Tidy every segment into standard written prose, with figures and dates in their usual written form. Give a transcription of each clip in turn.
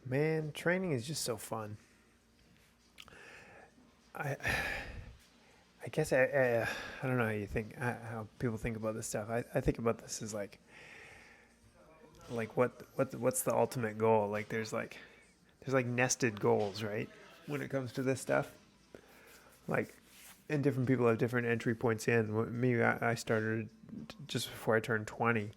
Man, training is just so fun. I I guess I don't know how you think how people think about this stuff. I think about this as like what's the ultimate goal? Like there's like nested goals, right? When it comes to this stuff, like and different people have different entry points in. Me, I started just before I turned 20,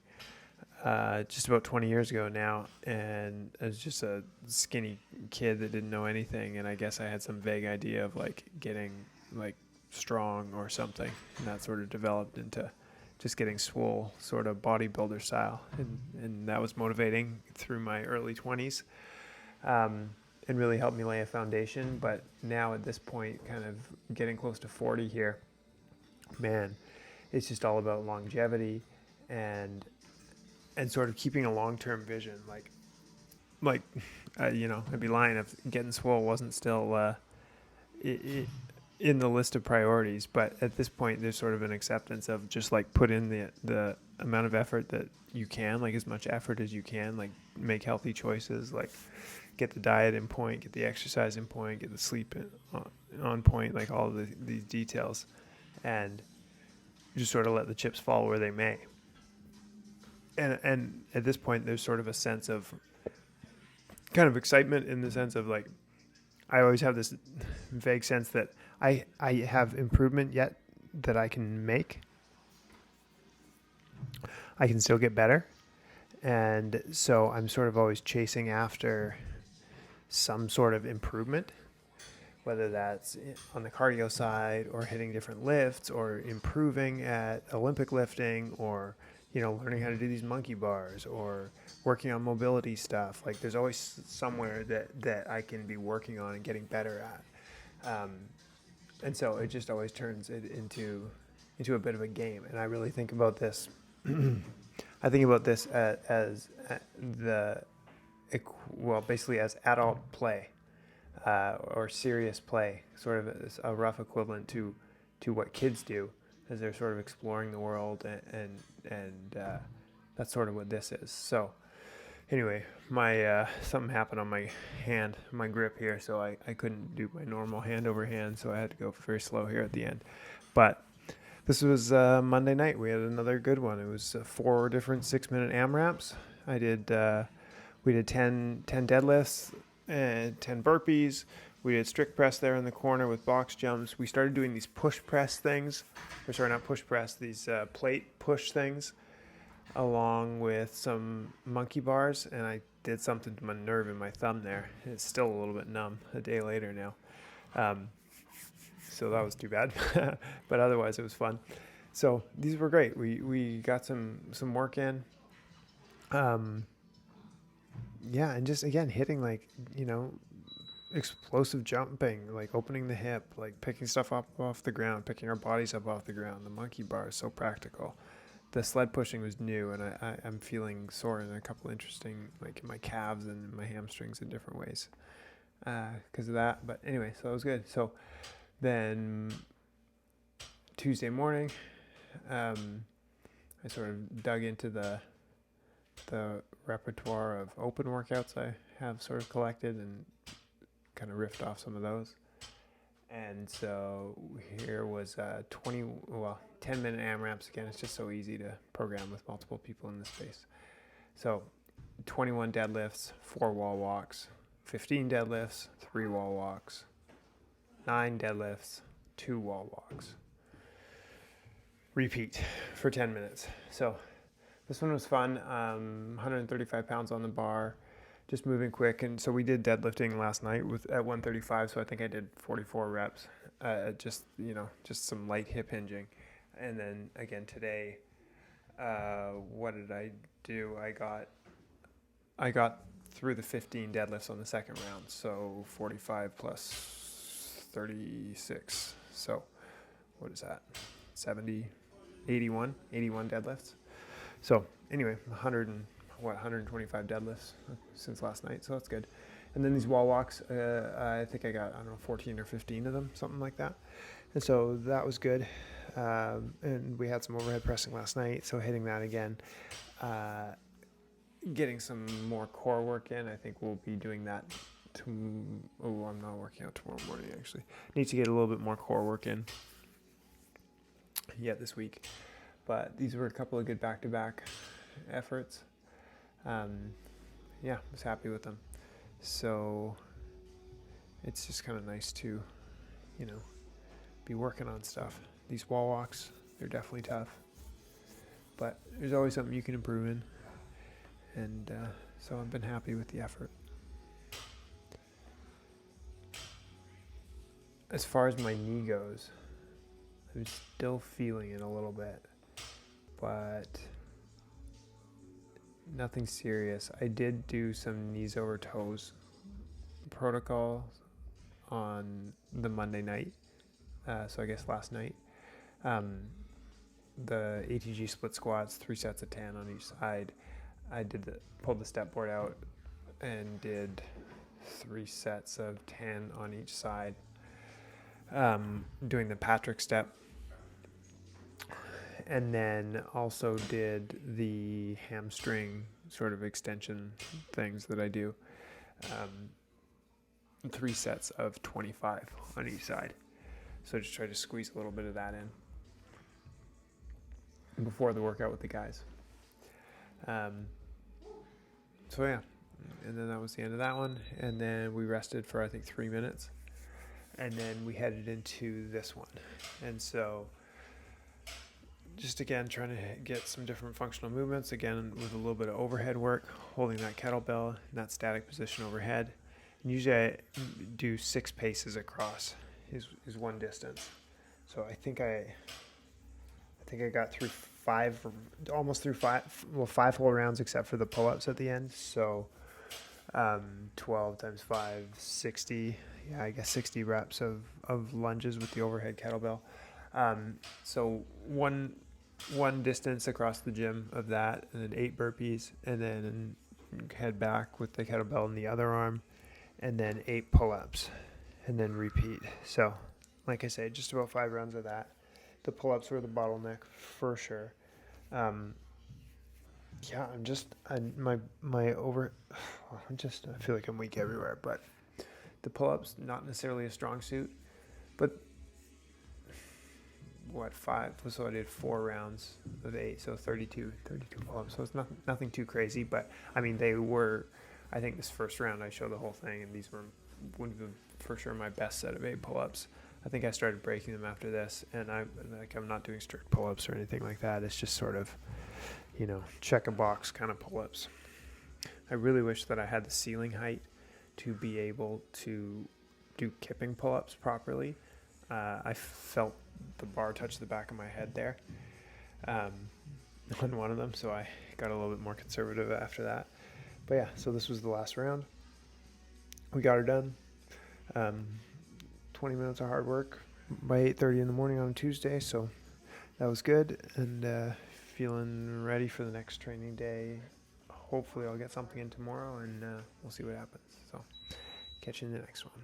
just about 20 years ago now, and I was just a skinny kid that didn't know anything, and I guess I had some vague idea of like getting like strong or something, and that sort of developed into just getting swole, sort of bodybuilder style, and that was motivating through my early 20s, um, and really helped me lay a foundation. But now at this point, kind of getting close to 40 here, man, it's just all about longevity and sort of keeping a long-term vision. Like I'd be lying if getting swole wasn't still in the list of priorities. But at this point, there's sort of an acceptance of just like put in the amount of effort that you can, like as much effort as you can, like make healthy choices, like get the diet in point, get the exercise in point, get the sleep on point, like all of these details, and just sort of let the chips fall where they may. And at this point, there's sort of a sense of kind of excitement in the sense of like I always have this vague sense that I have improvement yet that I can make. I can still get better. And so I'm sort of always chasing after some sort of improvement, whether that's on the cardio side or hitting different lifts or improving at Olympic lifting or, learning how to do these monkey bars or working on mobility stuff. Like there's always somewhere that I can be working on and getting better at. And so it just always turns it into a bit of a game. And I really think about this. I think about this as basically as adult play or serious play, sort of a rough equivalent to what kids do as they're sort of exploring the world, and that's sort of what this is. So anyway, my something happened on my hand, my grip here, so I couldn't do my normal hand over hand, so I had to go very slow here at the end. But this was Monday night. We had another good one. It was 4 different 6-minute AMRAPs. We did 10 deadlifts and 10 burpees. We did strict press there in the corner with box jumps. We started doing these push press things. Or sorry, not push press, these plate push things along with some monkey bars. And I did something to my nerve in my thumb there. It's still a little bit numb a day later now. So that was too bad. But otherwise, it was fun. So these were great. We got some work in. Yeah, and just again hitting like explosive jumping, like opening the hip, like picking stuff up off the ground, picking our bodies up off the ground. The monkey bar is so practical. The sled pushing was new, and I'm feeling sore in a couple interesting, like in my calves and my hamstrings in different ways because of that. But anyway, so it was good. So then Tuesday morning, I sort of dug into the repertoire of open workouts I have sort of collected and kind of riffed off some of those. And so here was 10-minute AMRAPs. Again, it's just so easy to program with multiple people in the space. So 21 deadlifts, 4 wall walks, 15 deadlifts, 3 wall walks, 9 deadlifts, 2 wall walks. Repeat for 10 minutes. So this one was fun. 135 pounds on the bar, just moving quick. And so we did deadlifting last night at 135. So I think I did 44 reps. Just some light hip hinging. And then again today, what did I do? I got through the 15 deadlifts on the second round. So 45 plus 36. So what is that? 70, 81 deadlifts. So anyway, 125 deadlifts since last night, so that's good. And then these wall walks, I think I got 14 or 15 of them, something like that. And so that was good. And we had some overhead pressing last night, so hitting that again. getting some more core work in. I think we'll be doing that. I'm not working out tomorrow morning, actually. Need to get a little bit more core work in this week. But these were a couple of good back-to-back efforts. I was happy with them. So it's just kind of nice to, be working on stuff. These wall walks, they're definitely tough. But there's always something you can improve in. And so I've been happy with the effort. As far as my knee goes, I'm still feeling it a little bit. But nothing serious. I did do some knees over toes protocol on the Monday night. So I guess last night. The ATG split squats, 3 sets of 10 on each side. I pulled the step board out and did 3 sets of 10 on each side. Doing the Patrick step. And then also did the hamstring sort of extension things that I do. 3 sets of 25 on each side. So just try to squeeze a little bit of that in before the workout with the guys. And then that was the end of that one. And then we rested for, I think, 3 minutes. And then we headed into this one. And so just again, trying to get some different functional movements, again, with a little bit of overhead work, holding that kettlebell in that static position overhead. And usually I do 6 paces across is one distance. So I think I got through 5 whole rounds except for the pull-ups at the end. So 12 times 5, 60. Yeah, I guess 60 reps of lunges with the overhead kettlebell. So one distance across the gym of that, and then 8 burpees, and then head back with the kettlebell in the other arm, and then 8 pull-ups, and then repeat. So, like I say, just about 5 rounds of that. The pull-ups were the bottleneck for sure. I feel like I'm weak everywhere, but the pull-ups, not necessarily a strong suit, but 5? So I did 4 rounds of 8, so 32 pull-ups. So it's nothing too crazy, but I mean, they were, I think this first round I showed the whole thing, and these would be for sure my best set of 8 pull-ups. I think I started breaking them after this, and I'm not doing strict pull-ups or anything like that. It's just sort of, check a box kind of pull-ups. I really wish that I had the ceiling height to be able to do kipping pull-ups properly. I felt the bar touch the back of my head there on one of them, so I got a little bit more conservative after that. But yeah, so this was the last round. We got her done. 20 minutes of hard work by 8:30 in the morning on a Tuesday, so that was good, and feeling ready for the next training day. Hopefully I'll get something in tomorrow, and we'll see what happens. So catch you in the next one.